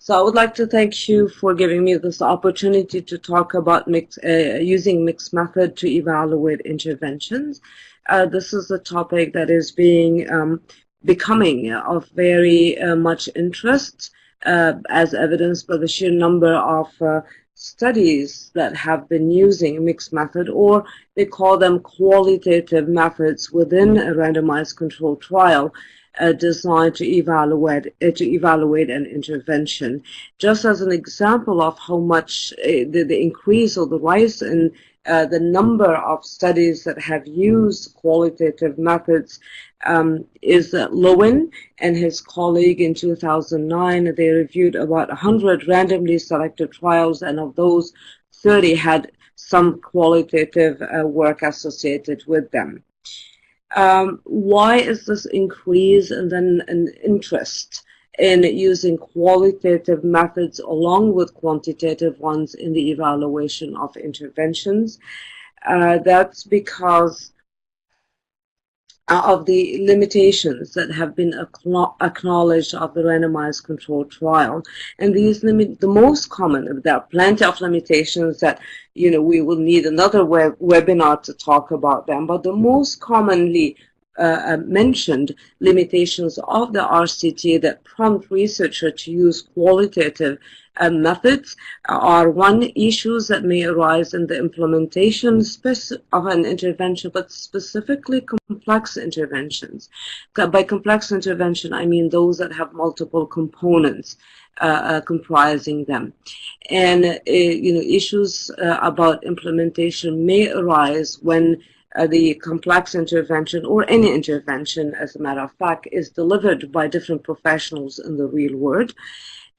So I would like to thank you for giving me this opportunity to talk about using mixed method to evaluate interventions. This is a topic that is becoming of very much interest, as evidenced by the sheer number of studies that have been using mixed method, or they call them qualitative methods within a randomized controlled trial. Designed to evaluate an intervention. Just as an example of how much the increase or the rise in the number of studies that have used qualitative methods is Lowen and his colleague in 2009. They reviewed about 100 randomly selected trials, and of those, 30 had some qualitative work associated with them. Why is this increase and then an interest in using qualitative methods along with quantitative ones in the evaluation of interventions? That's because of the limitations that have been acknowledged of the randomized controlled trial. And the most common, there are plenty of limitations that, we will need another webinar to talk about them, but the most commonly mentioned limitations of the RCT that prompt researchers to use qualitative methods are, one, issues that may arise in the implementation of an intervention, but specifically complex interventions. By complex intervention, I mean those that have multiple components comprising them. And, issues about implementation may arise when the complex intervention, or any intervention, as a matter of fact, is delivered by different professionals in the real world.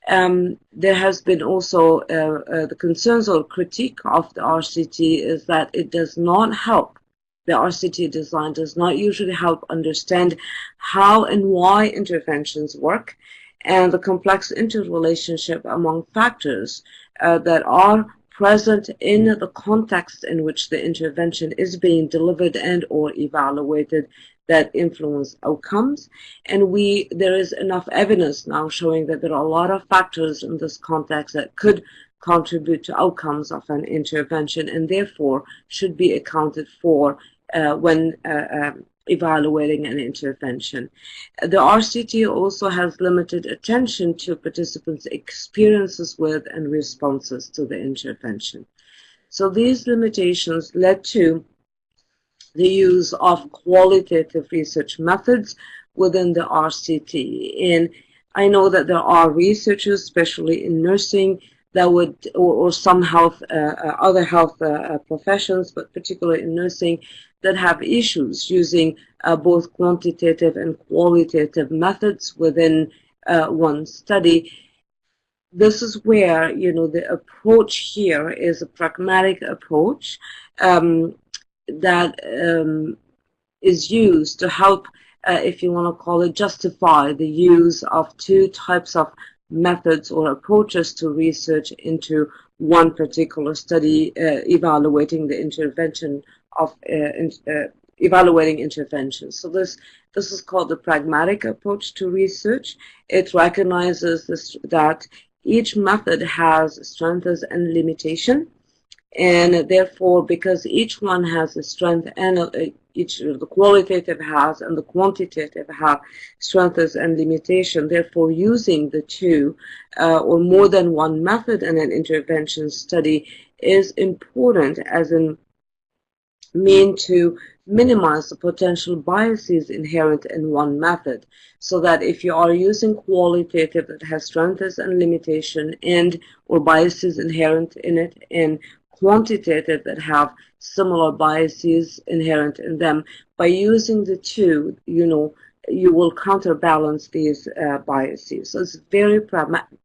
There has been also the concerns or critique of the RCT is that it does not help. The RCT design does not usually help understand how and why interventions work, and the complex interrelationship among factors that are present in the context in which the intervention is being delivered and or evaluated that influence outcomes. And there is enough evidence now showing that there are a lot of factors in this context that could contribute to outcomes of an intervention, and therefore should be accounted for when evaluating an intervention. The RCT also has limited attention to participants' experiences with and responses to the intervention. So these limitations led to the use of qualitative research methods within the RCT. And I know that there are researchers, especially in nursing, that would, or some other health professions, but particularly in nursing, that have issues using both quantitative and qualitative methods within one study. This is where, the approach here is a pragmatic approach that is used to help, if you want to call it, justify the use of two types of methods or approaches to research into one particular study, evaluating the intervention of evaluating interventions. So this is called the pragmatic approach to research. It recognizes that each method has strengths and limitation, and therefore, because each one has a strength and the qualitative has and the quantitative have strengths and limitation, therefore using the two or more than one method in an intervention study is important as a mean to minimize the potential biases inherent in one method, so that if you are using qualitative that has strengths and limitation and or biases inherent in it, and quantitative that have similar biases inherent in them, by using the two, you will counterbalance these biases. So it's a very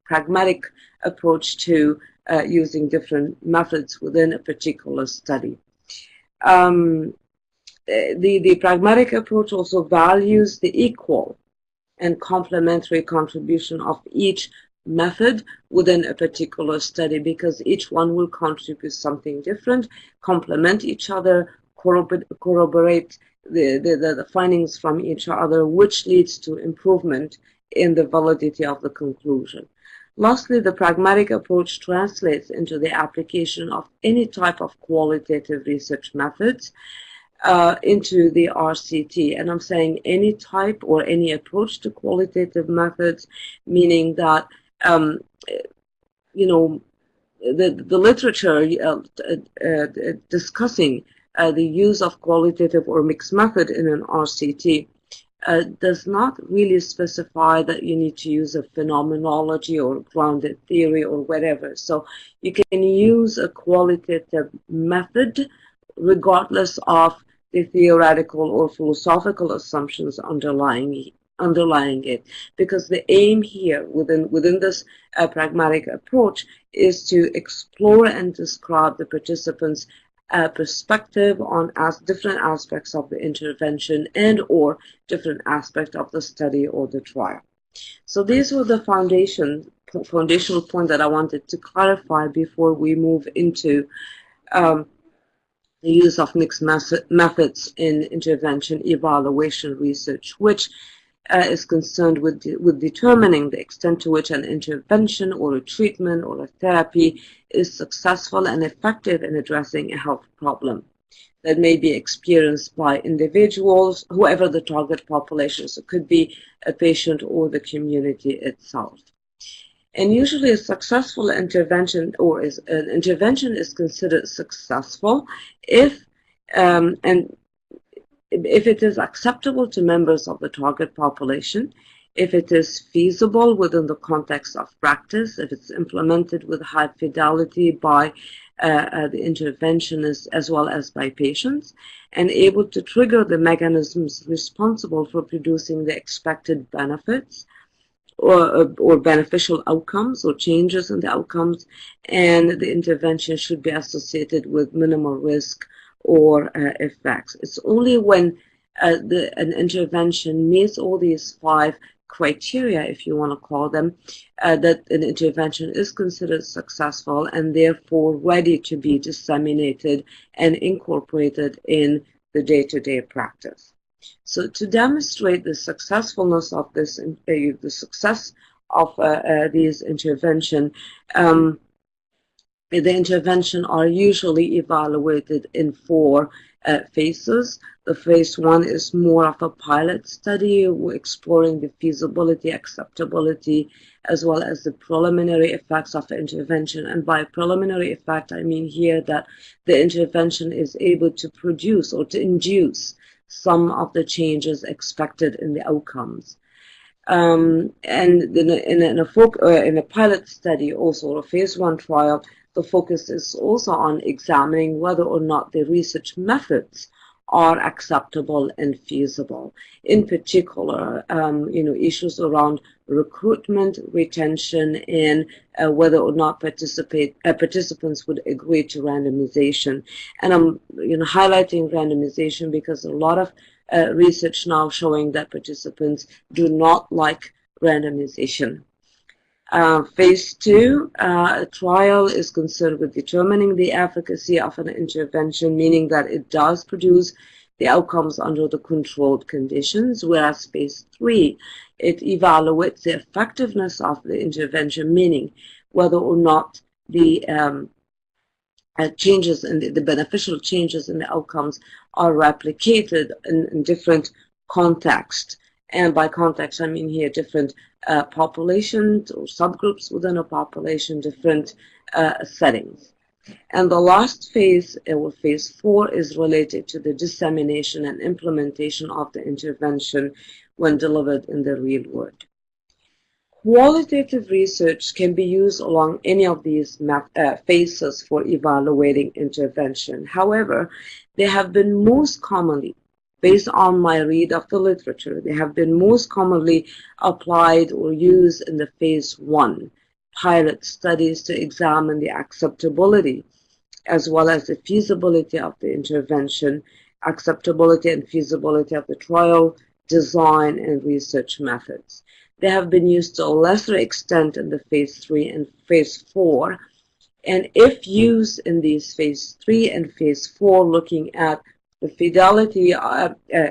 pragmatic approach to using different methods within a particular study. The pragmatic approach also values the equal and complementary contribution of each method within a particular study, because each one will contribute something different, complement each other, corroborate the findings from each other, which leads to improvement in the validity of the conclusion. Lastly, the pragmatic approach translates into the application of any type of qualitative research methods into the RCT. And I'm saying any type or any approach to qualitative methods, meaning that, you know, the literature discussing the use of qualitative or mixed method in an RCT does not really specify that you need to use a phenomenology or grounded theory or whatever. So you can use a qualitative method regardless of the theoretical or philosophical assumptions underlying it, because the aim here within this pragmatic approach is to explore and describe the participants' perspective on different aspects of the intervention and or different aspects of the study or the trial. So these were the foundational point that I wanted to clarify before we move into the use of mixed methods in intervention evaluation research, which is concerned with determining the extent to which an intervention or a treatment or a therapy is successful and effective in addressing a health problem that may be experienced by individuals, whoever the target population. So it could be a patient or the community itself. And usually a successful intervention or an intervention is considered successful if it is acceptable to members of the target population, if it is feasible within the context of practice, if it's implemented with high fidelity by the interventionists as well as by patients, and able to trigger the mechanisms responsible for producing the expected benefits or beneficial outcomes or changes in the outcomes, and the intervention should be associated with minimal risk or effects. It's only when an intervention meets all these 5 criteria, if you want to call them, that an intervention is considered successful and therefore ready to be disseminated and incorporated in the day-to-day practice. So to demonstrate the successfulness of this, the success of these intervention, the intervention are usually evaluated in 4 phases. The phase 1 is more of a pilot study. We're exploring the feasibility, acceptability, as well as the preliminary effects of the intervention. And by preliminary effect, I mean here that the intervention is able to produce or to induce some of the changes expected in the outcomes. And in a pilot study, also a phase 1 trial, the focus is also on examining whether or not the research methods are acceptable and feasible. In particular, issues around recruitment, retention, and whether or not participants would agree to randomization. And I'm highlighting randomization because a lot of research now showing that participants do not like randomization. Phase 2 trial is concerned with determining the efficacy of an intervention, meaning that it does produce the outcomes under the controlled conditions, whereas phase 3, it evaluates the effectiveness of the intervention, meaning whether or not the changes in the beneficial changes in the outcomes are replicated in different contexts. And by context, I mean here different populations or subgroups within a population, different settings. And the last phase, or phase 4, is related to the dissemination and implementation of the intervention when delivered in the real world. Qualitative research can be used along any of these phases for evaluating intervention. However, they have been most commonly, based on my read of the literature, they have been most commonly applied or used in the phase 1 pilot studies to examine the acceptability as well as the feasibility of the intervention, acceptability and feasibility of the trial, design, and research methods. They have been used to a lesser extent in the phase 3 and phase 4. And if used in these phase 3 and phase 4, looking at the fidelity,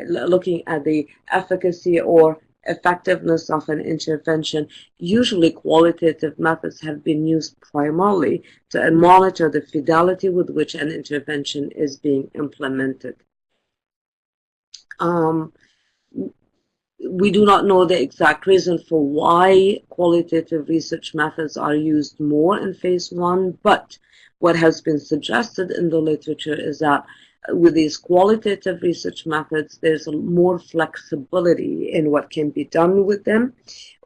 looking at the efficacy or effectiveness of an intervention, usually qualitative methods have been used primarily to monitor the fidelity with which an intervention is being implemented. We do not know the exact reason for why qualitative research methods are used more in phase 1, but what has been suggested in the literature is that with these qualitative research methods, there's more flexibility in what can be done with them,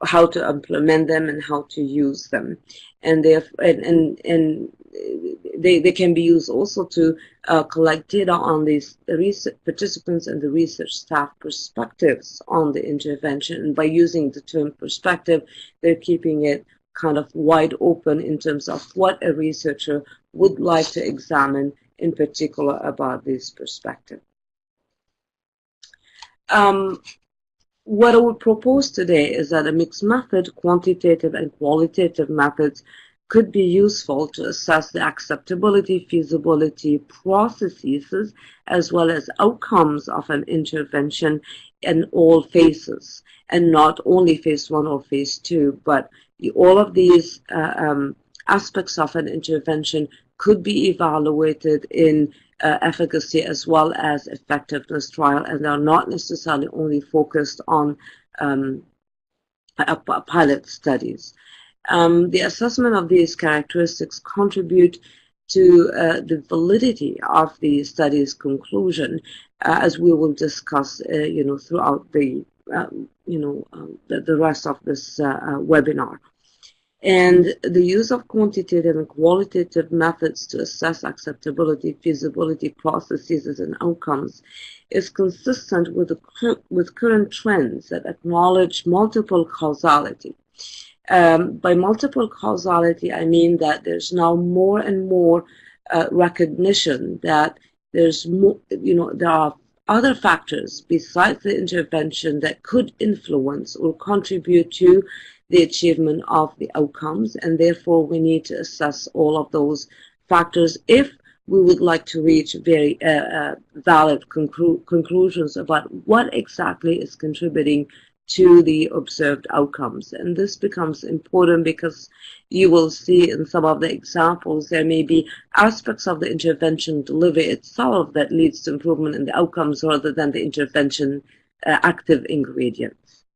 how to implement them, and how to use them. And they can be used also to collect data on these research participants and the research staff perspectives on the intervention. And by using the term perspective, they're keeping it kind of wide open in terms of what a researcher would like to examine in particular about this perspective. What I would propose today is that a mixed method, quantitative and qualitative methods, could be useful to assess the acceptability, feasibility processes, as well as outcomes of an intervention in all phases, and not only phase 1 or phase 2, but all of these aspects of an intervention could be evaluated in efficacy as well as effectiveness trial, and are not necessarily only focused on pilot studies. The assessment of these characteristics contribute to the validity of the study's conclusion, as we will discuss, throughout the rest of this webinar. And the use of quantitative and qualitative methods to assess acceptability, feasibility processes, and outcomes is consistent with current trends that acknowledge multiple causality. By multiple causality, I mean that there's now more and more recognition that there's more, there are other factors besides the intervention that could influence or contribute to the achievement of the outcomes, and therefore we need to assess all of those factors if we would like to reach very valid conclusions about what exactly is contributing to the observed outcomes. And this becomes important because you will see in some of the examples there may be aspects of the intervention delivery itself that leads to improvement in the outcomes rather than the intervention active ingredients.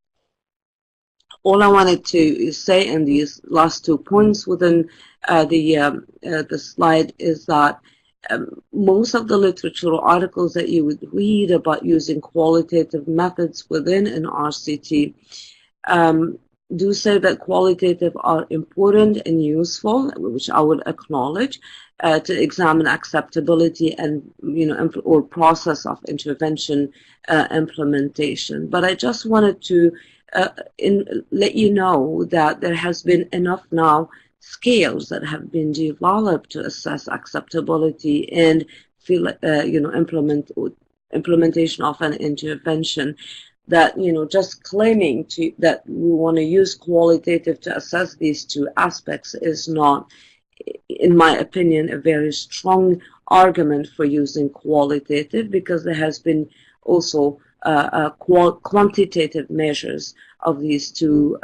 All I wanted to say in these last 2 points within the slide is that most of the literature articles that you would read about using qualitative methods within an RCT do say that qualitative are important and useful, which I would acknowledge, to examine acceptability and or process of intervention implementation. But I just wanted to let you know that there has been enough now scales that have been developed to assess acceptability and implementation of an intervention, that just claiming that we want to use qualitative to assess these two aspects is not, in my opinion, a very strong argument for using qualitative, because there has been also quantitative measures of these two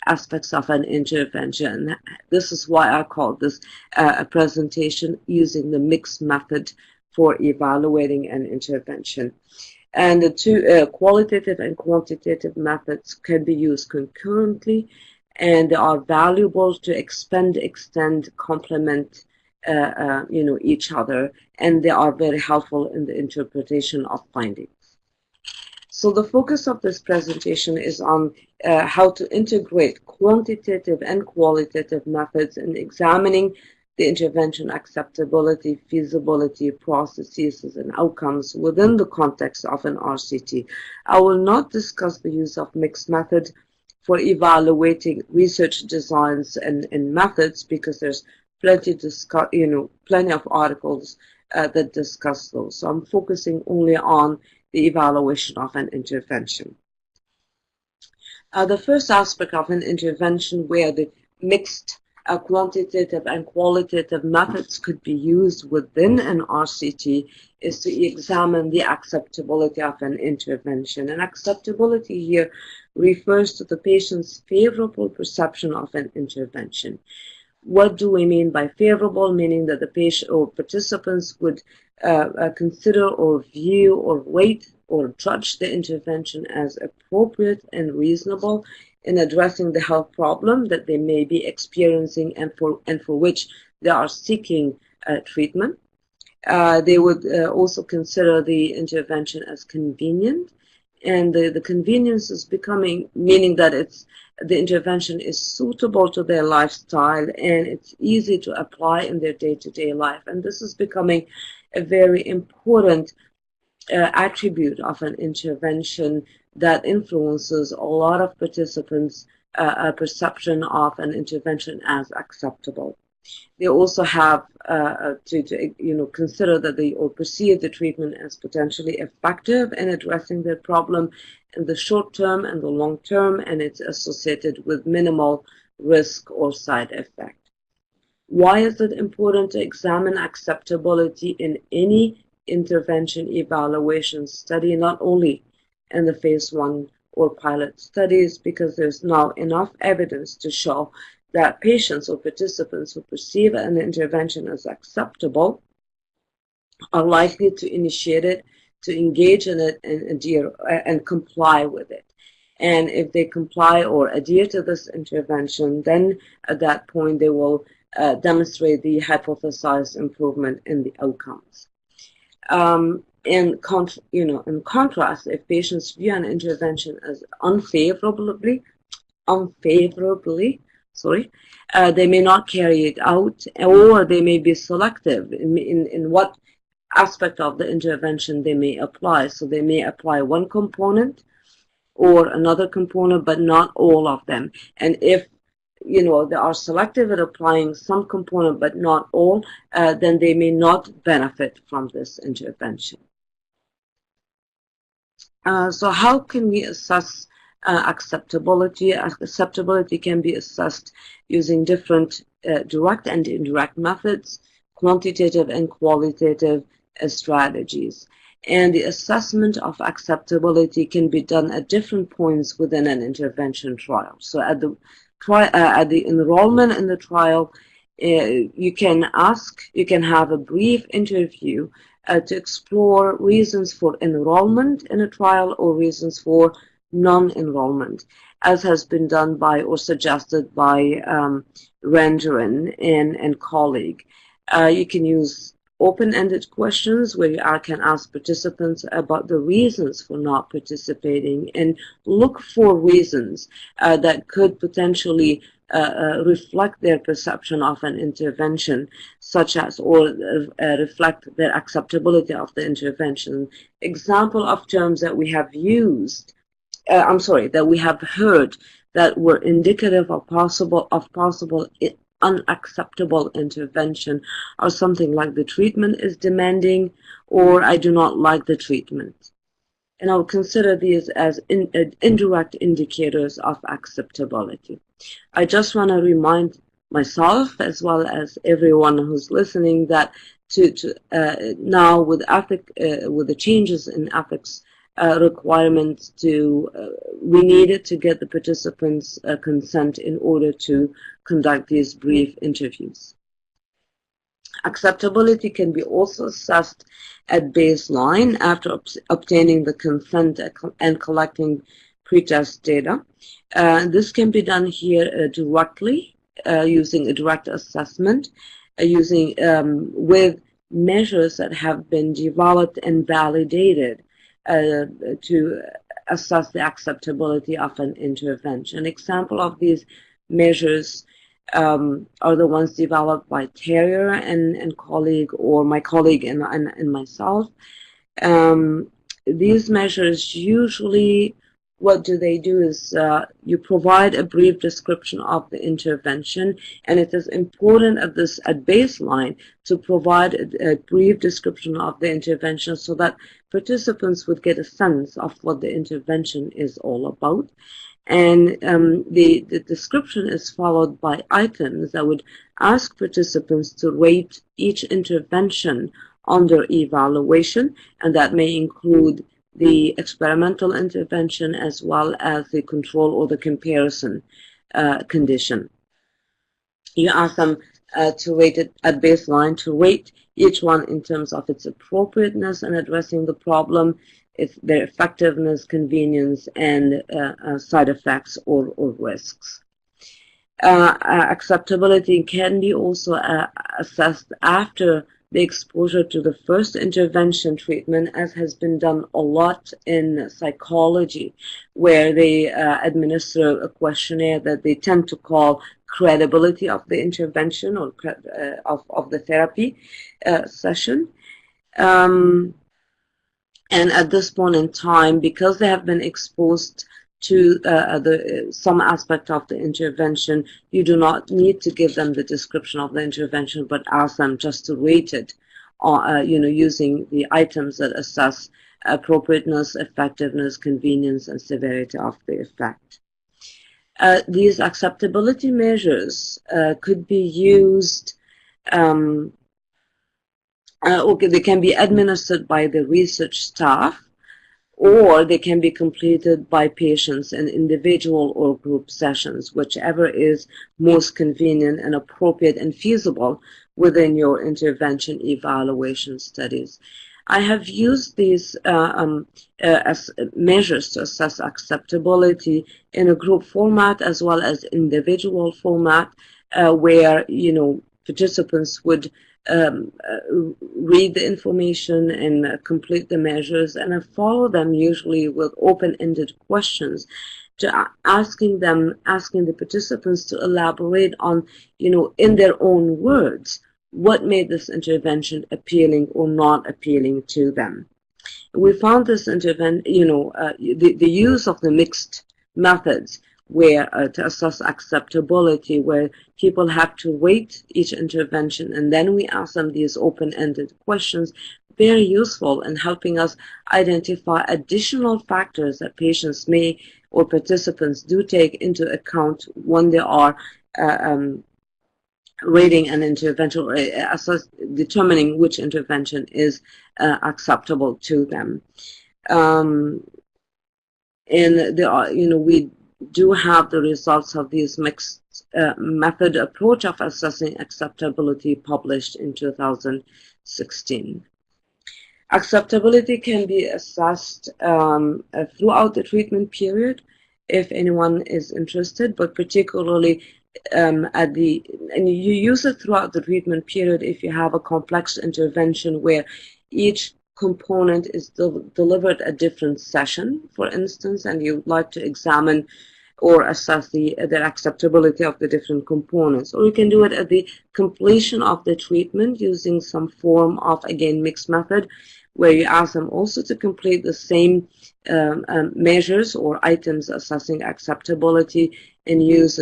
aspects of an intervention. This is why I call this a presentation using the mixed method for evaluating an intervention. And the two qualitative and quantitative methods can be used concurrently, and they are valuable to extend, complement each other, and they are very helpful in the interpretation of findings. So the focus of this presentation is on how to integrate quantitative and qualitative methods in examining the intervention acceptability, feasibility, processes, and outcomes within the context of an RCT. I will not discuss the use of mixed method for evaluating research designs and methods, because there's plenty of articles that discuss those. So I'm focusing only on the evaluation of an intervention. The first aspect of an intervention where the mixed quantitative and qualitative methods could be used within an RCT is to examine the acceptability of an intervention. And acceptability here refers to the patient's favorable perception of an intervention. What do we mean by favorable? Meaning that the patient or participants would consider or view or rate or judge the intervention as appropriate and reasonable in addressing the health problem that they may be experiencing and for which they are seeking treatment. They would also consider the intervention as convenient, and the convenience is becoming, meaning that the intervention is suitable to their lifestyle and it's easy to apply in their day-to-day life. And this is becoming a very important attribute of an intervention that influences a lot of participants' perception of an intervention as acceptable. They also have to consider that they or perceive the treatment as potentially effective in addressing their problem in the short term and the long term, and it's associated with minimal risk or side effect. Why is it important to examine acceptability in any intervention evaluation study, not only in the phase 1 or pilot studies? Because there's now enough evidence to show that patients or participants who perceive an intervention as acceptable are likely to initiate it, to engage in it, and comply with it. And if they comply or adhere to this intervention, then at that point they will demonstrate the hypothesized improvement in the outcomes. In contrast, if patients view an intervention as unfavorably, they may not carry it out, or they may be selective in what aspect of the intervention they may apply. So they may apply one component or another component, but not all of them. And if they are selective at applying some component but not all, then they may not benefit from this intervention. So how can we assess acceptability? Acceptability can be assessed using different direct and indirect methods, quantitative and qualitative strategies. And the assessment of acceptability can be done at different points within an intervention trial. So at the enrollment in the trial, you can have a brief interview to explore reasons for enrollment in a trial or reasons for non-enrollment, as has been done by or suggested by Rangerin and colleague. You can use open-ended questions where you can ask participants about the reasons for not participating and look for reasons that could potentially reflect their perception of an intervention, such as, or reflect their acceptability of the intervention. Example of terms that we have used, that we have heard that were indicative of possible unacceptable intervention are something like the treatment is demanding or I do not like the treatment. And I'll consider these as indirect indicators of acceptability. I just want to remind myself as well as everyone who's listening that now with the changes in ethics requirements, we needed to get the participants' consent in order to conduct these brief interviews. Acceptability can be also assessed at baseline after obtaining the consent and collecting pretest data. This can be done here directly using a direct assessment, with measures that have been developed and validated to assess the acceptability of an intervention. An example of these measures are the ones developed by Terrier and colleague, or my colleague and myself. These measures usually, what do they do is you provide a brief description of the intervention, and it is important at baseline to provide a brief description of the intervention so that participants would get a sense of what the intervention is all about. And the description is followed by items that would ask participants to rate each intervention under evaluation, and that may include the experimental intervention, as well as the control or the comparison condition. You ask them to rate it at baseline, to rate each one in terms of its appropriateness in addressing the problem, their effectiveness, convenience, and side effects or risks. Acceptability can be also assessed after the exposure to the first intervention treatment, as has been done a lot in psychology, where they administer a questionnaire that they tend to call credibility of the intervention or of the therapy session. And at this point in time, because they have been exposed to some aspect of the intervention, you do not need to give them the description of the intervention, but ask them just to rate it, using the items that assess appropriateness, effectiveness, convenience, and severity of the effect. These acceptability measures could be used. They can be administered by the research staff, or they can be completed by patients in individual or group sessions, whichever is most convenient and appropriate and feasible within your intervention evaluation studies. I have used these as measures to assess acceptability in a group format as well as individual format, where participants would read the information and complete the measures, and I follow them usually with open-ended questions, to asking the participants to elaborate on, in their own words, what made this intervention appealing or not appealing to them. We found this the use of the mixed methods, where to assess acceptability, where people have to rate each intervention, and then we ask them these open-ended questions, very useful in helping us identify additional factors that patients may or participants do take into account when they are rating an intervention or determining which intervention is acceptable to them. And there are, we do have the results of these mixed method approach of assessing acceptability published in 2016. Acceptability can be assessed throughout the treatment period if anyone is interested, but particularly and you use it throughout the treatment period if you have a complex intervention where each component is delivered a different session, for instance, and you'd like to examine or assess the acceptability of the different components. Or you can do it at the completion of the treatment using some form of, again, mixed method, where you ask them also to complete the same measures or items assessing acceptability, and use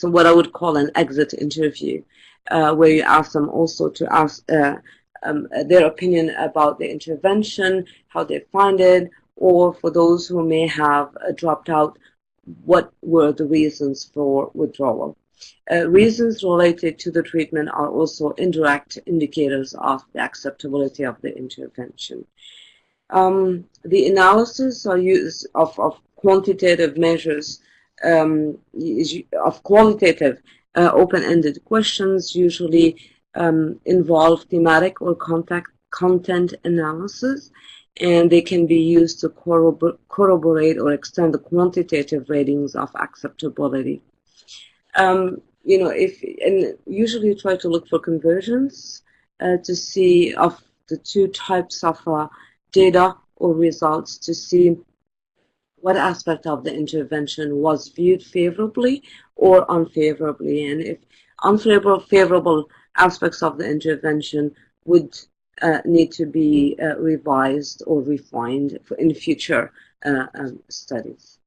what I would call an exit interview, where you ask them also to ask their opinion about the intervention, how they find it, or for those who may have dropped out, what were the reasons for withdrawal. Reasons related to the treatment are also indirect indicators of the acceptability of the intervention. The analysis or use of quantitative measures, of qualitative open-ended questions usually involve thematic or content analysis, and they can be used to corroborate or extend the quantitative ratings of acceptability. And usually try to look for conversions to see of the two types of data or results, to see what aspect of the intervention was viewed favorably or unfavorably, and if unfavorable aspects of the intervention would need to be revised or refined in future studies.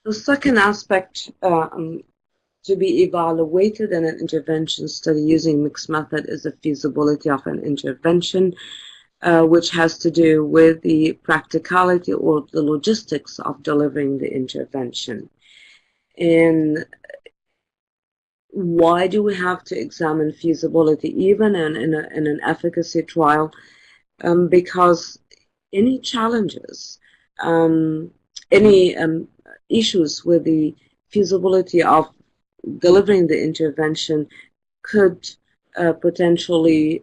The second aspect to be evaluated in an intervention study using mixed method is the feasibility of an intervention, which has to do with the practicality or the logistics of delivering the intervention. And why do we have to examine feasibility even in an efficacy trial? because any challenges, any issues with the feasibility of delivering the intervention could potentially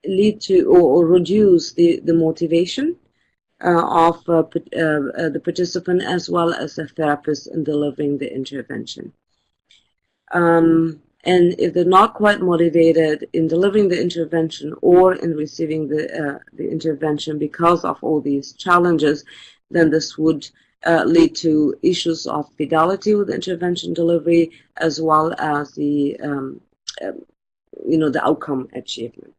lead to or reduce the motivation of the participant as well as the therapist in delivering the intervention. And if they're not quite motivated in delivering the intervention or in receiving the intervention because of all these challenges, then this would lead to issues of fidelity with intervention delivery as well as the the outcome achievement.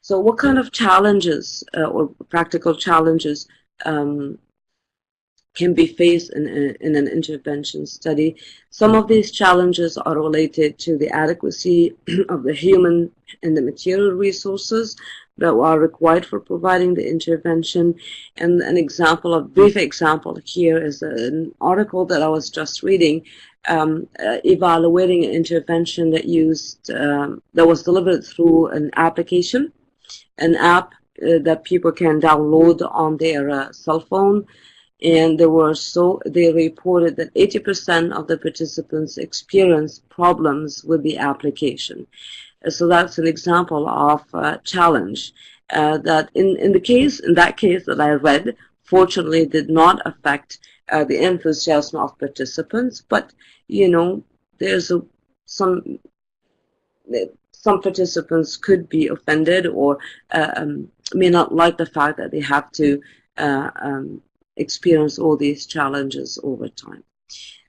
So what kind of challenges or practical challenges can be faced in an intervention study? Some of these challenges are related to the adequacy of the human and the material resources that are required for providing the intervention. And an example, a brief example here is an article that I was just reading evaluating an intervention that was delivered through an application, an app that people can download on their cell phone. And they reported that 80% of the participants experienced problems with the application. So that's an example of a challenge that in that case that I read, fortunately did not affect the enthusiasm of participants, but there's some participants could be offended or may not like the fact that they have to experience all these challenges over time.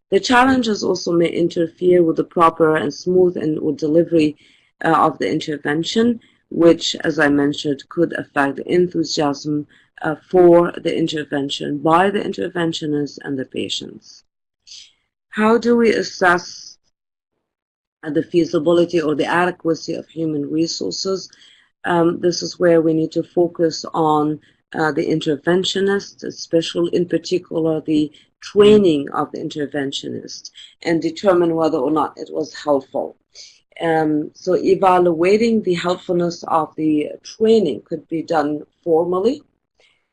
The challenges also may interfere with the proper and smooth or delivery of the intervention, which, as I mentioned, could affect the enthusiasm for the intervention by the interventionists and the patients. How do we assess the feasibility or the adequacy of human resources? This is where we need to focus on the interventionist, especially in particular the training of the interventionist, and determine whether or not it was helpful. So evaluating the helpfulness of the training could be done formally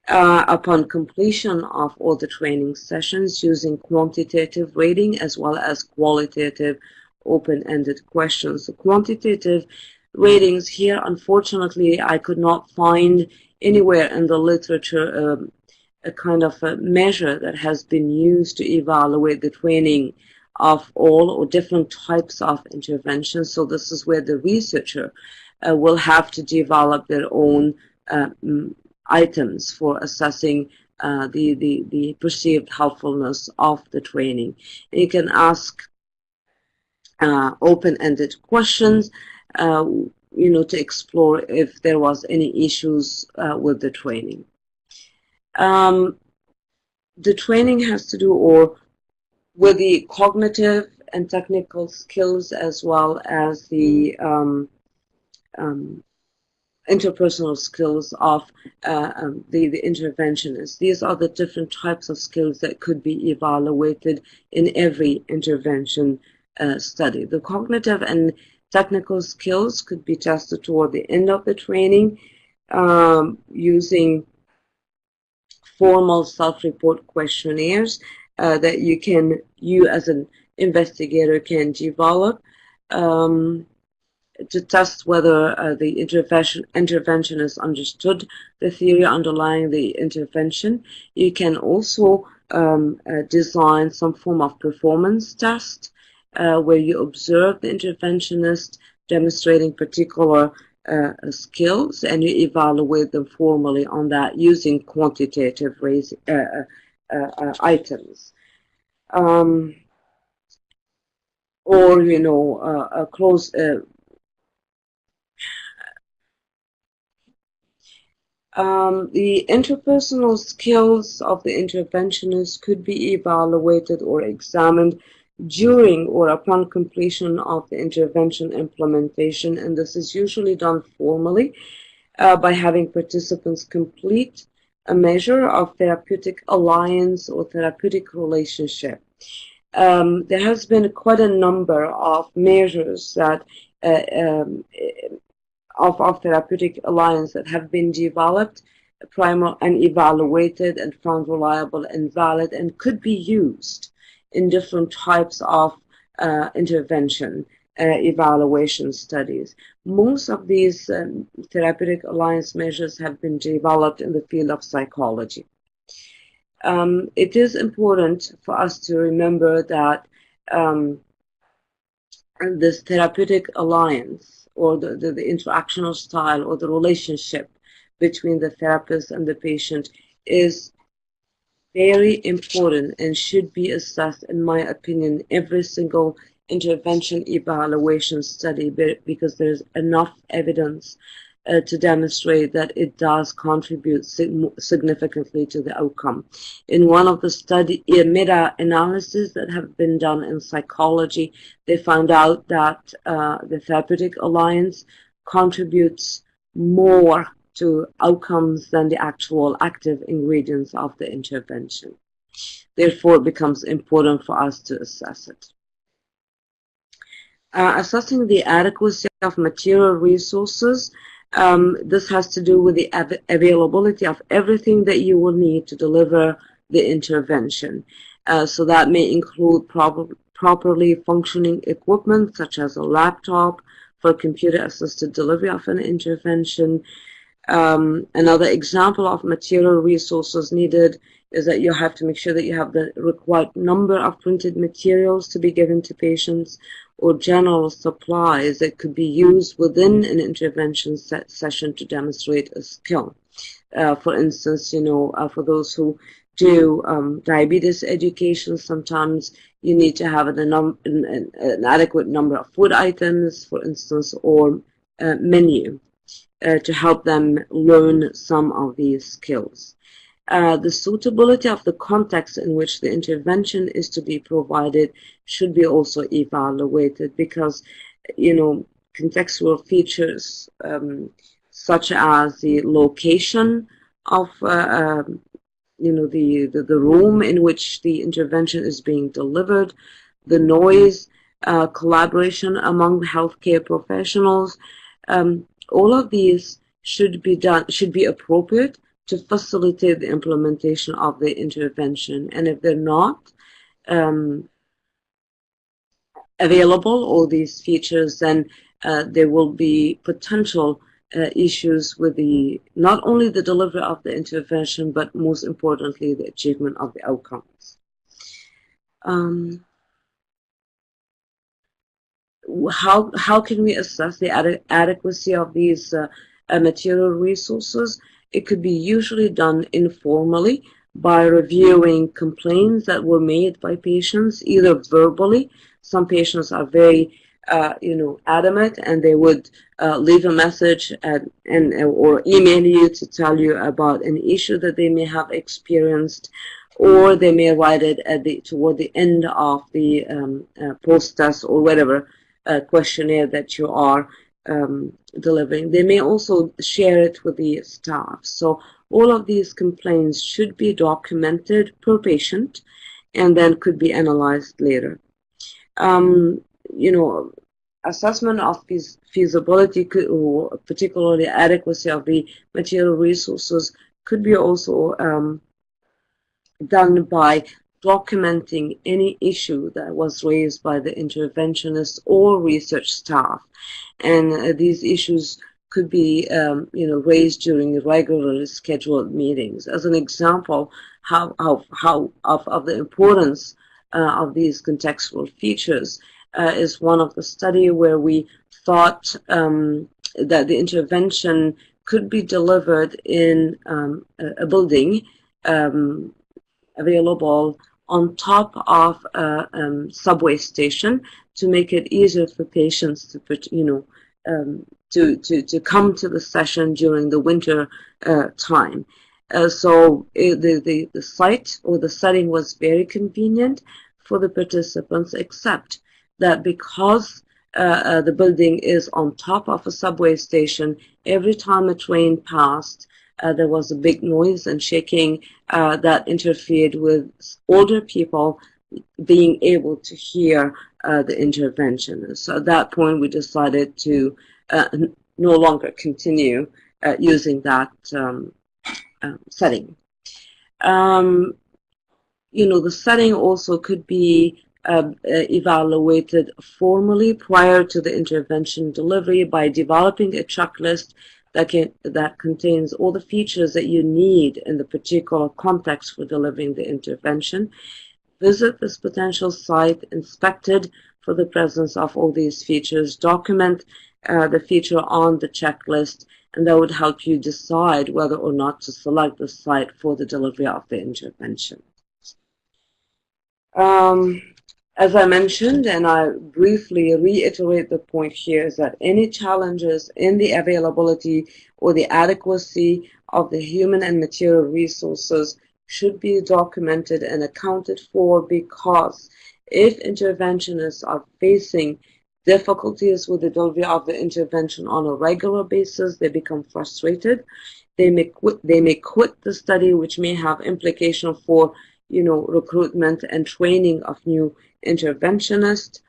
upon completion of all the training sessions using quantitative rating as well as qualitative open-ended questions. The quantitative ratings here, unfortunately, I could not find anywhere in the literature a kind of a measure that has been used to evaluate the training of all or different types of interventions. So this is where the researcher will have to develop their own items for assessing the perceived helpfulness of the training. You can ask open-ended questions to explore if there was any issues with the training. The training has to do with the cognitive and technical skills as well as the interpersonal skills of the interventionists. These are the different types of skills that could be evaluated in every intervention study. The cognitive and technical skills could be tested toward the end of the training using formal self-report questionnaires that you as an investigator can develop to test whether the interventionist understood the theory underlying the intervention. You can also design some form of performance test where you observe the interventionist demonstrating particular skills and you evaluate them formally on that using quantitative items. The interpersonal skills of the interventionist could be evaluated or examined during or upon completion of the intervention implementation, and this is usually done formally by having participants complete a measure of therapeutic alliance or therapeutic relationship. There has been quite a number of measures that of therapeutic alliance that have been developed, primer and evaluated and found reliable and valid and could be used in different types of intervention evaluation studies. Most of these therapeutic alliance measures have been developed in the field of psychology. It is important for us to remember that this therapeutic alliance or the interactional style or the relationship between the therapist and the patient is very important and should be assessed, in my opinion, every single intervention evaluation study, because there's enough evidence to demonstrate that it does contribute significantly to the outcome. In one of the meta-analyses that have been done in psychology, they found out that the therapeutic alliance contributes more to outcomes than the actual active ingredients of the intervention. Therefore, it becomes important for us to assess it. Assessing the adequacy of material resources. This has to do with the availability of everything that you will need to deliver the intervention. So that may include properly functioning equipment, such as a laptop for computer-assisted delivery of an intervention. Another example of material resources needed is that you have to make sure that you have the required number of printed materials to be given to patients, or general supplies that could be used within an intervention session to demonstrate a skill. For instance, for those who do diabetes education, sometimes you need to have an adequate number of food items, for instance, or menu to help them learn some of these skills. The suitability of the context in which the intervention is to be provided should be also evaluated, because, contextual features such as the location of, the room in which the intervention is being delivered, the noise, collaboration among healthcare professionals, all of these should be appropriate to facilitate the implementation of the intervention. And if they're not available, all these features, then there will be potential issues with not only the delivery of the intervention, but most importantly, the achievement of the outcomes. How can we assess the adequacy of these material resources? It could be usually done informally by reviewing complaints that were made by patients, either verbally. Some patients are very, adamant, and they would leave a message or email you to tell you about an issue that they may have experienced, or they may write it toward the end of the post-test or whatever questionnaire that you are delivering. They may also share it with the staff. So all of these complaints should be documented per patient and then could be analyzed later. Assessment of feasibility or particularly adequacy of the material resources could be also done by documenting any issue that was raised by the interventionist or research staff. And these issues could be raised during regularly scheduled meetings. As an example of the importance of these contextual features is one of the study where we thought that the intervention could be delivered in a building available on top of a subway station to make it easier for patients to come to the session during the winter time. So the site or the setting was very convenient for the participants, except that because the building is on top of a subway station, every time a train passed, there was a big noise and shaking that interfered with older people being able to hear the intervention. So at that point, we decided to no longer continue using that setting. The setting also could be evaluated formally prior to the intervention delivery by developing a checklist that contains all the features that you need in the particular context for delivering the intervention. Visit this potential site, inspect it for the presence of all these features, document the feature on the checklist, and that would help you decide whether or not to select the site for the delivery of the intervention. As I mentioned, and I briefly reiterate the point here, is that any challenges in the availability or the adequacy of the human and material resources should be documented and accounted for, because if interventionists are facing difficulties with the delivery of the intervention on a regular basis, they become frustrated. They may quit the study, which may have implication for recruitment and training of new interventionists.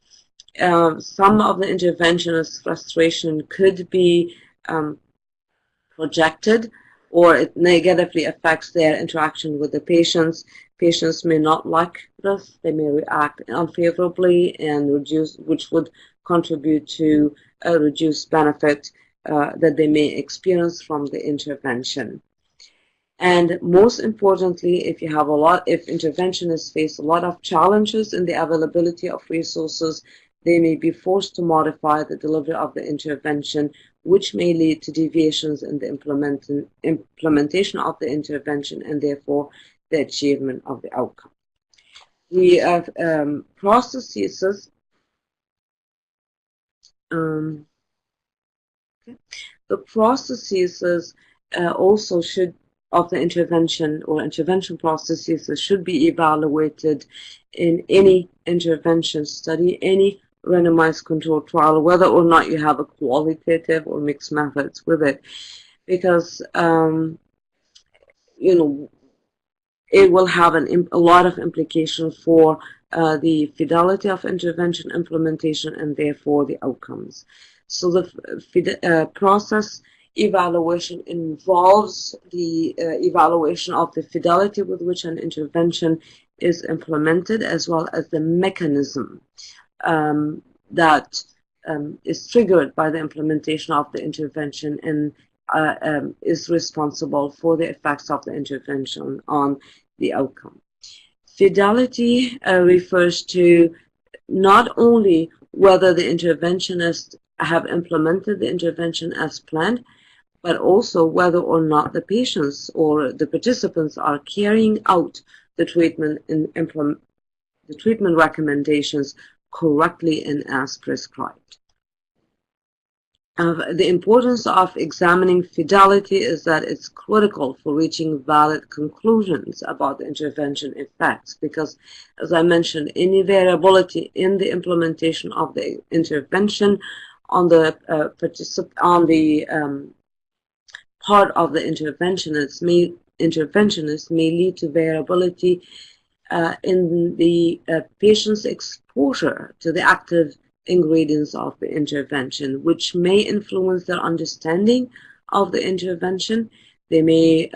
Some of the interventionists' frustration could be projected, or it negatively affects their interaction with the patients. Patients may not like this. They may react unfavorably, which would contribute to a reduced benefit that they may experience from the intervention. And most importantly, if interventionists face a lot of challenges in the availability of resources, they may be forced to modify the delivery of the intervention, which may lead to deviations in the implementation of the intervention and therefore the achievement of the outcome. The processes also should of the intervention or intervention processes should be evaluated in any intervention study, any randomized controlled trial, whether or not you have a qualitative or mixed methods with it, because it will have a lot of implication for the fidelity of intervention implementation and therefore the outcomes. So the process evaluation involves the evaluation of the fidelity with which an intervention is implemented, as well as the mechanism that is triggered by the implementation of the intervention and is responsible for the effects of the intervention on the outcome. Fidelity refers to not only whether the interventionists have implemented the intervention as planned, but also whether or not the patients or the participants are carrying out the treatment recommendations correctly and as prescribed. The importance of examining fidelity is that it's critical for reaching valid conclusions about the intervention effects, because, as I mentioned, any variability in the implementation of the intervention on the part of the interventionist may lead to variability in the patient's exposure to the active ingredients of the intervention, which may influence their understanding of the intervention. They may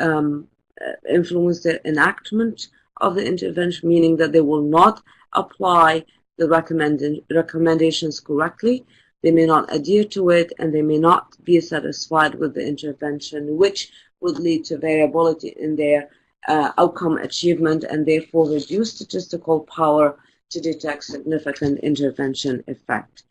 influence the enactment of the intervention, meaning that they will not apply the recommendations correctly. They may not adhere to it, and they may not be satisfied with the intervention, which would lead to variability in their outcome achievement and therefore reduce statistical power to detect significant intervention effect.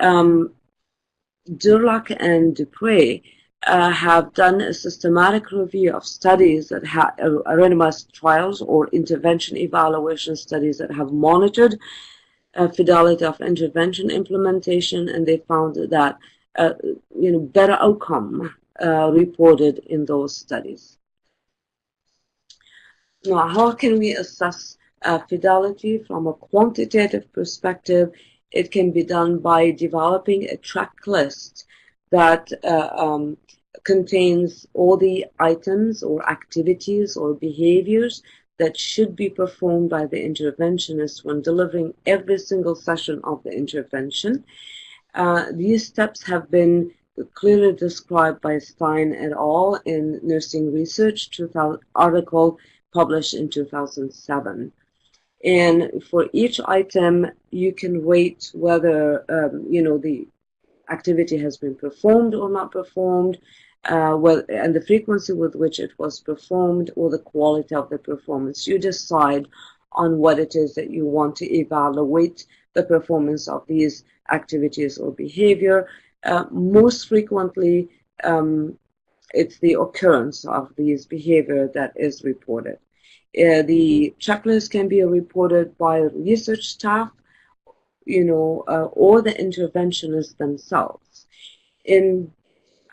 Durlach and Dupre have done a systematic review of studies that have randomized trials or intervention evaluation studies that have monitored fidelity of intervention implementation, and they found that better outcome reported in those studies. Now, how can we assess fidelity from a quantitative perspective? It can be done by developing a checklist that contains all the items or activities or behaviors that should be performed by the interventionist when delivering every single session of the intervention. These steps have been clearly described by Stein et al. In Nursing Research, article published in 2007. And for each item, you can rate whether, the activity has been performed or not performed, and the frequency with which it was performed, or the quality of the performance. You decide on what it is that you want to evaluate the performance of these activities or behavior. Most frequently, it's the occurrence of these behavior that is reported. The checklist can be reported by research staff, or the interventionists themselves.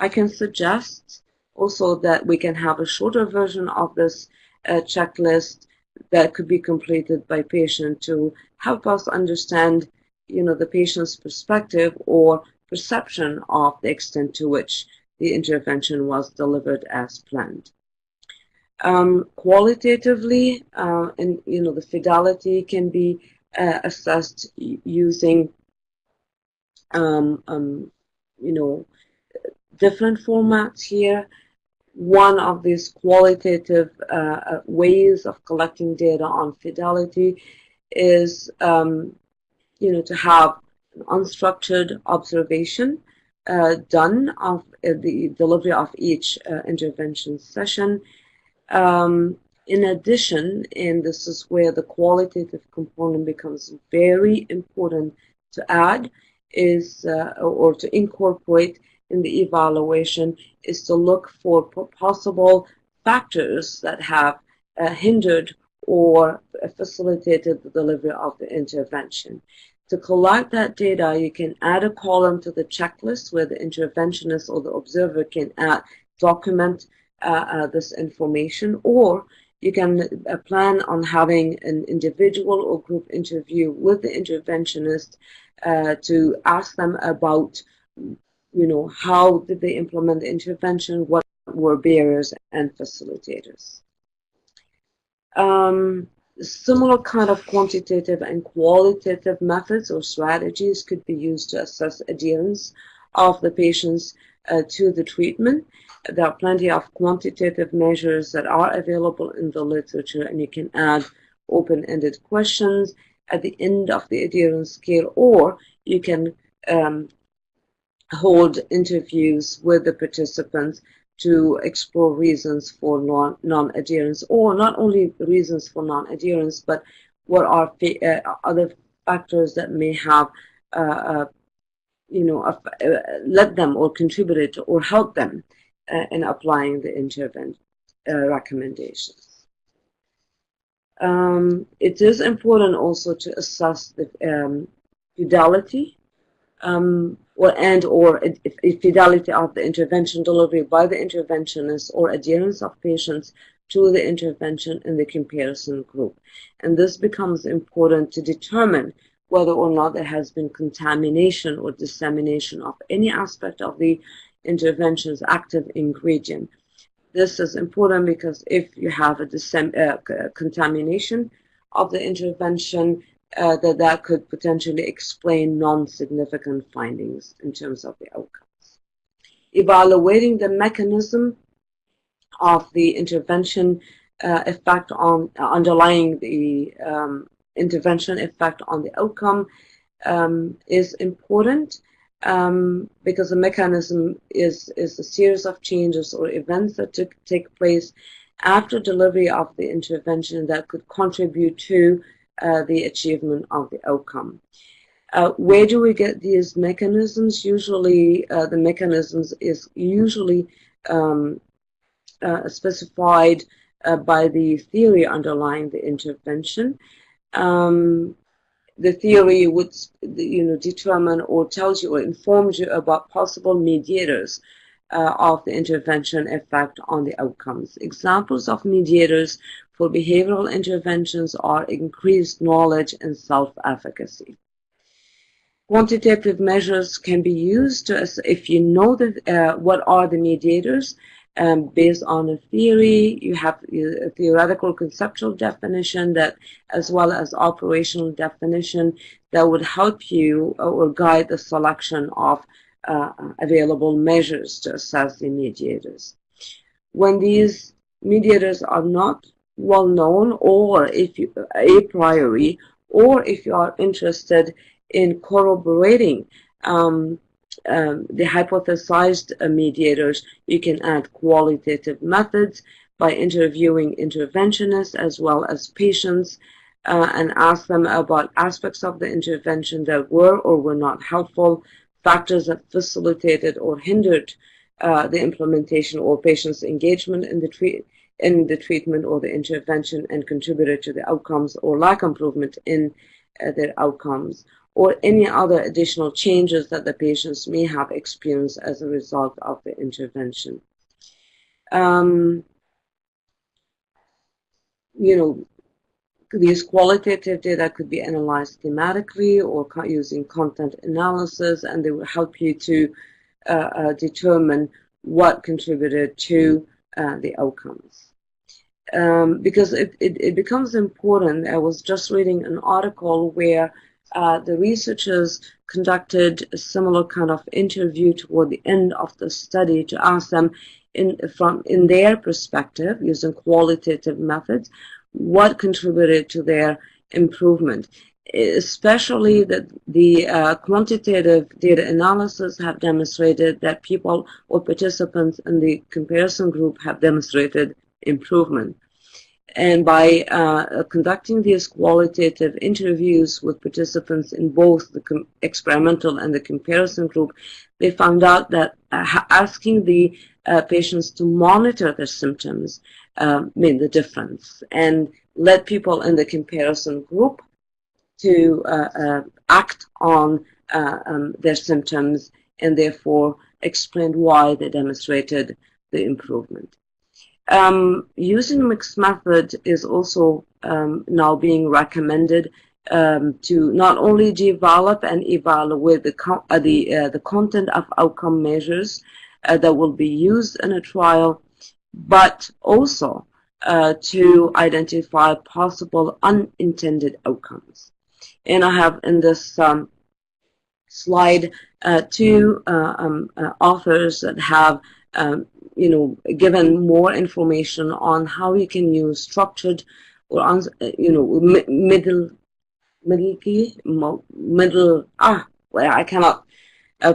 I can suggest also that we can have a shorter version of this checklist that could be completed by patient to help us understand, the patient's perspective or perception of the extent to which the intervention was delivered as planned. Qualitatively, the fidelity can be assessed using, different formats here. One of these qualitative ways of collecting data on fidelity is, to have an unstructured observation done of the delivery of each intervention session. In addition, and this is where the qualitative component becomes very important to add, is or to incorporate in the evaluation, is to look for possible factors that have hindered or facilitated the delivery of the intervention. To collect that data, you can add a column to the checklist where the interventionist or the observer can document this information, or you can plan on having an individual or group interview with the interventionist to ask them about, how did they implement the intervention, what were barriers and facilitators. Similar kind of quantitative and qualitative methods or strategies could be used to assess adherence of the patients to the treatment. There are plenty of quantitative measures that are available in the literature, and you can add open-ended questions at the end of the adherence scale, or you can hold interviews with the participants to explore reasons for non-adherence, or not only reasons for non-adherence, but what are other factors that may have led them or contributed or helped them in applying the intervention recommendations. It is important also to assess the fidelity or fidelity of the intervention delivery by the interventionist or adherence of patients to the intervention in the comparison group. And this becomes important to determine whether or not there has been contamination or dissemination of any aspect of the intervention's active ingredient. This is important because if you have a contamination of the intervention, that could potentially explain non-significant findings in terms of the outcomes. Evaluating the mechanism of the intervention effect on underlying the intervention effect on the outcome is important because the mechanism is a series of changes or events that take place after delivery of the intervention that could contribute to the achievement of the outcome. Where do we get these mechanisms? Usually, the mechanisms is usually specified by the theory underlying the intervention. The theory would, determine or tells you or informs you about possible mediators of the intervention effect on the outcomes. Examples of mediators for behavioral interventions are increased knowledge and self-efficacy. Quantitative measures can be used to, if you know what are the mediators, based on a theory. You have a theoretical conceptual definition that, as well as operational definition, that would help you or guide the selection of available measures to assess the mediators. When these mediators are not well known, or if you a priori, or if you are interested in corroborating the hypothesized mediators, you can add qualitative methods by interviewing interventionists as well as patients and ask them about aspects of the intervention that were or were not helpful, factors that facilitated or hindered the implementation or patient's engagement in the treatment or the intervention and contributed to the outcomes or lack improvement in their outcomes, or any other additional changes that the patients may have experienced as a result of the intervention. These qualitative data could be analyzed thematically or using content analysis, and they will help you to determine what contributed to the outcomes. Because it becomes important. I was just reading an article where the researchers conducted a similar kind of interview toward the end of the study to ask them, in their perspective, using qualitative methods, what contributed to their improvement. Especially that the quantitative data analysis have demonstrated that people or participants in the comparison group have demonstrated improvement. And by conducting these qualitative interviews with participants in both the experimental and the comparison group, they found out that asking the patients to monitor their symptoms made the difference, and led people in the comparison group to act on their symptoms, and therefore explained why they demonstrated the improvement. Using mixed method is also now being recommended to not only develop and evaluate the content of outcome measures that will be used in a trial, but also to identify possible unintended outcomes. And I have in this slide two authors that have given more information on how you can use structured or I cannot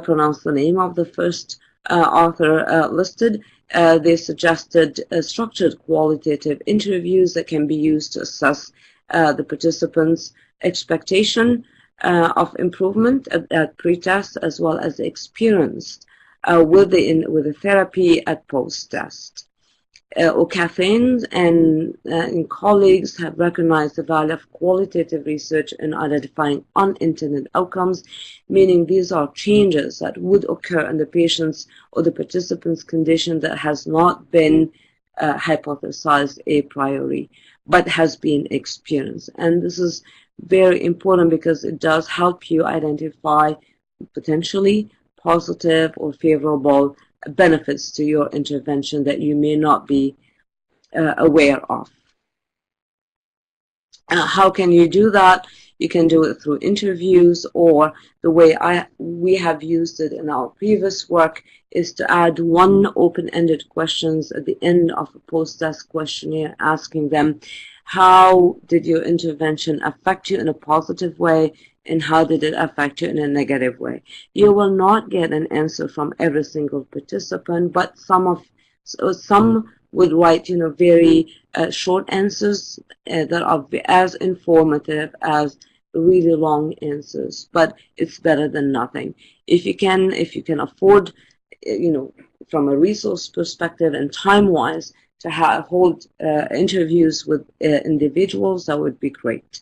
pronounce the name of the first author listed. They suggested structured qualitative interviews that can be used to assess the participants' expectation of improvement at pre-test, as well as experience with the therapy at post-test. O'Caffein and colleagues have recognized the value of qualitative research in identifying unintended outcomes, meaning these are changes that would occur in the patient's or the participant's condition that has not been hypothesized a priori, but has been experienced. And this is very important because it does help you identify potentially positive or favorable benefits to your intervention that you may not be aware of. How can you do that? You can do it through interviews, or the way we have used it in our previous work is to add one open-ended questions at the end of a post-test questionnaire, asking them, how did your intervention affect you in a positive way, and how did it affect you in a negative way? You will not get an answer from every single participant, but some would write, very short answers that are as informative as really long answers. But it's better than nothing. If you can afford, from a resource perspective and time-wise, to hold interviews with individuals, that would be great.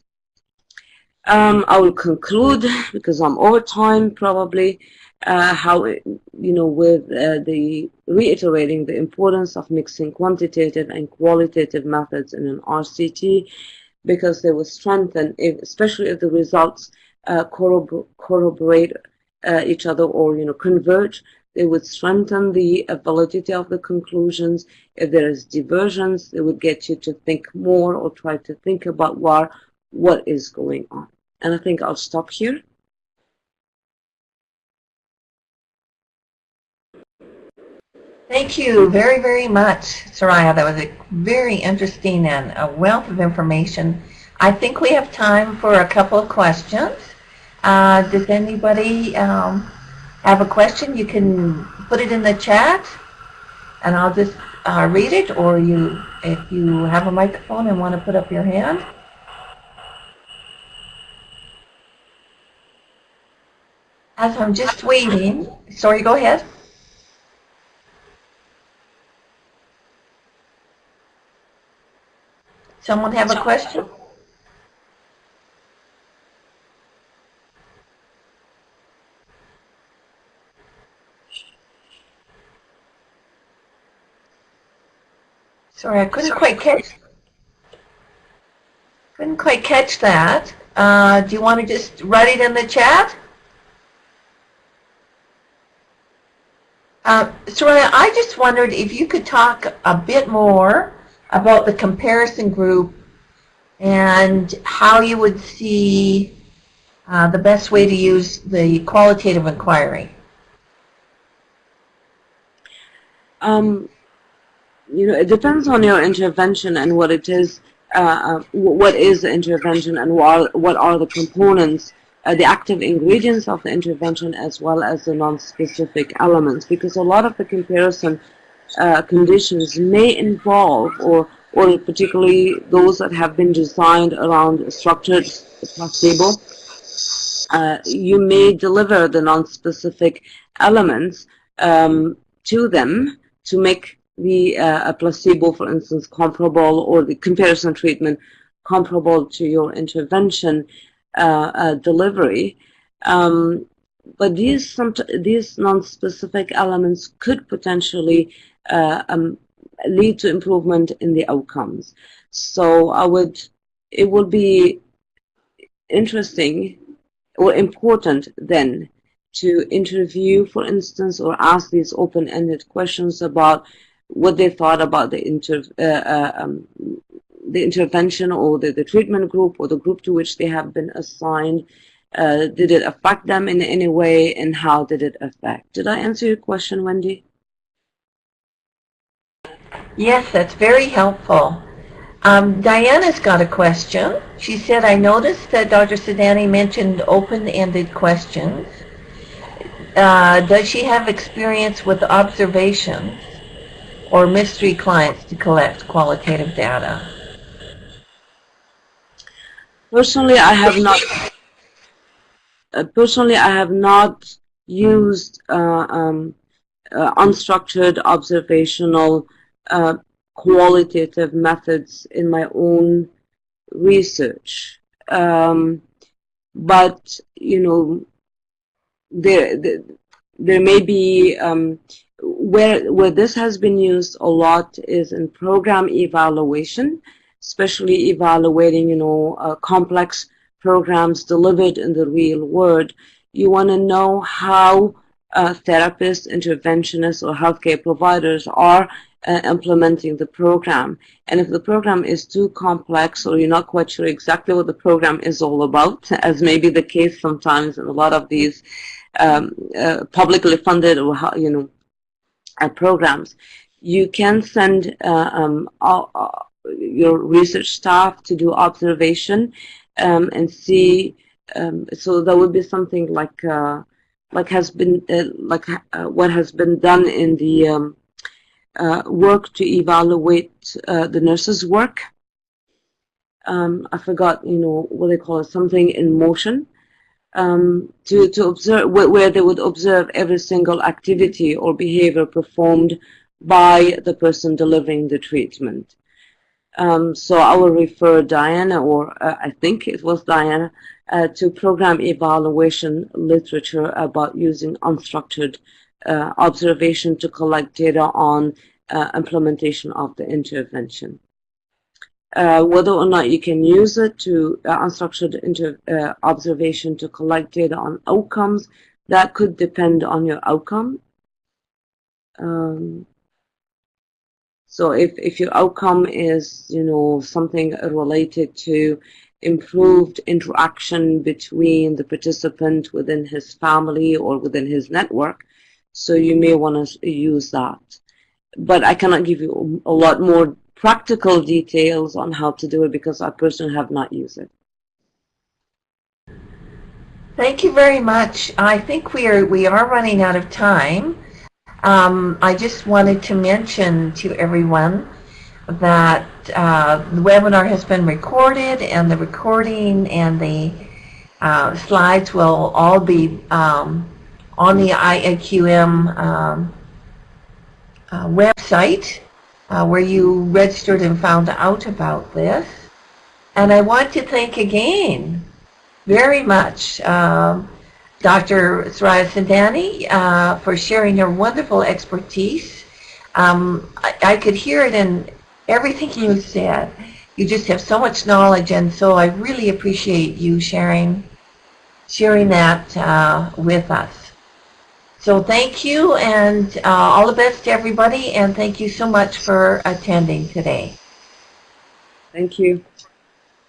I will conclude, because I'm over time probably, with the reiterating the importance of mixing quantitative and qualitative methods in an RCT, because they will strengthen, especially if the results corroborate each other or converge. They would strengthen the validity of the conclusions. If there is divergence, they would get you to think more or try to think about what is going on. And I think I'll stop here. Thank you very, very much, Souraya. That was a very interesting and a wealth of information. I think we have time for a couple of questions. Does anybody have a question? You can put it in the chat, and I'll just read it, or if you have a microphone and want to put up your hand. As I'm just waiting, sorry, go ahead. Someone have a question? Sorry, I couldn't quite catch that. Do you want to just write it in the chat? Souraya, I just wondered if you could talk a bit more about the comparison group and how you would see the best way to use the qualitative inquiry. It depends on your intervention and what it is, what is the intervention and what are the components, the active ingredients of the intervention as well as the non-specific elements, because a lot of the comparison conditions may involve, or particularly those that have been designed around structured placebo, you may deliver the non-specific elements to them to make the a placebo, for instance, comparable, or the comparison treatment comparable to your intervention delivery. But these non-specific elements could potentially lead to improvement in the outcomes. So it would be interesting or important then to interview, for instance, or ask these open-ended questions about what they thought about the intervention or the treatment group or the group to which they have been assigned. Did it affect them in any way, and how did it affect? Did I answer your question, Wendy? Yes, that's very helpful. Diana's got a question. She said, I noticed that Dr. Sidani mentioned open-ended questions. Does she have experience with observations or mystery clients to collect qualitative data? Personally, I have not. Personally, I have not used unstructured observational qualitative methods in my own research. But there may be where this has been used a lot is in program evaluation, especially evaluating complex programs delivered in the real world. You want to know how therapists, interventionists, or healthcare providers are implementing the program. And if the program is too complex, or you're not quite sure exactly what the program is all about, as may be the case sometimes in a lot of these publicly funded or programs, you can send your research staff to do observation and see. So that would be something like what has been done in the work to evaluate the nurses' work. I forgot, what they call it, something in motion. To observe, where they would observe every single activity or behavior performed by the person delivering the treatment. So I will refer Diana, or I think it was Diana, to program evaluation literature about using unstructured observation to collect data on implementation of the intervention. Whether or not you can use it to unstructured observation to collect data on outcomes, that could depend on your outcome. So if your outcome is, something related to improved interaction between the participant within his family or within his network, so you may want to use that. but I cannot give you a lot more practical details on how to do it because I personally have not used it. Thank you very much. I think we are running out of time. I just wanted to mention to everyone that the webinar has been recorded, and the recording and the slides will all be on the IIQM website where you registered and found out about this. And I want to thank again very much Dr. Souraya Sidani for sharing your wonderful expertise. I could hear it in everything you said. You just have so much knowledge, and so I really appreciate you sharing that with us. So thank you, and all the best to everybody, and thank you so much for attending today. Thank you.